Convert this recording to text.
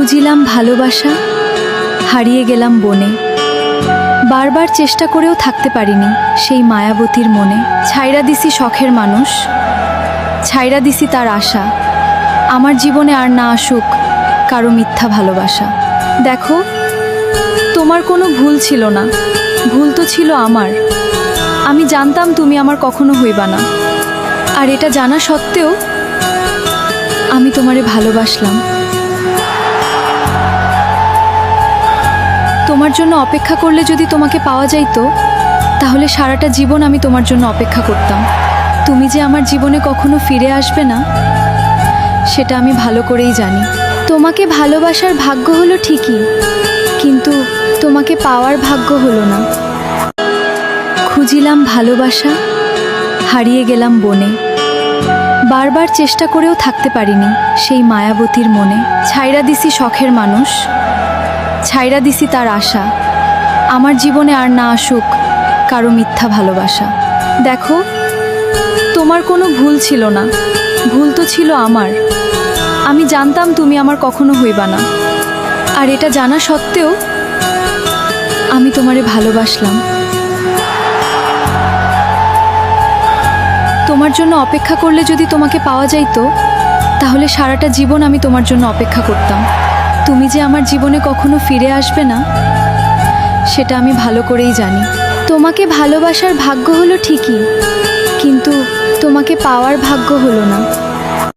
খুঁজিলাম ভালোবাসা, হারিয়ে গেলাম বনে। বারবার চেষ্টা করেও থাকতে পারিনি সেই মায়াবতীর মনে। ছাইরা দিছি শখের মানুষ, ছাইরা দিছি তার আশা। আমার জীবনে আর না আসুক কারো মিথ্যা ভালোবাসা। দেখো, তোমার কোনো ভুল ছিল না, ভুল তো ছিল আমার। আমি জানতাম তুমি আমার কখনো হইবা না, আর এটা জানা সত্ত্বেও আমি তোমারে ভালোবাসলাম। তোমার জন্য অপেক্ষা করলে যদি তোমাকে পাওয়া যাইতো, তাহলে সারাটা জীবন আমি তোমার জন্য অপেক্ষা করতাম। তুমি যে আমার জীবনে কখনো ফিরে আসবে না, সেটা আমি ভালো করেই জানি। তোমাকে ভালোবাসার ভাগ্য হলো ঠিকই, কিন্তু তোমাকে পাওয়ার ভাগ্য হলো না। খুঁজিলাম ভালোবাসা, হারিয়ে গেলাম বনে। বারবার চেষ্টা করেও থাকতে পারিনি সেই মায়াবতীর মনে। ছাইরা দিছি শখের মানুষ, ছাইরা দিছি তার আশা। আমার জীবনে আর না আসুক কারো মিথ্যা ভালোবাসা। দেখো, তোমার কোনো ভুল ছিল না, ভুল তো ছিল আমার। আমি জানতাম তুমি আমার কখনো হইবা না, আর এটা জানা সত্ত্বেও আমি তোমারে ভালোবাসলাম। তোমার জন্য অপেক্ষা করলে যদি তোমাকে পাওয়া যাইতো, তাহলে সারাটা জীবন আমি তোমার জন্য অপেক্ষা করতাম। তুমি যে আমার জীবনে কখনো ফিরে আসবে না, সেটা আমি ভালো করেই জানি। তোমাকে ভালোবাসার ভাগ্য হলো ঠিকই, কিন্তু তোমাকে পাওয়ার ভাগ্য হলো না।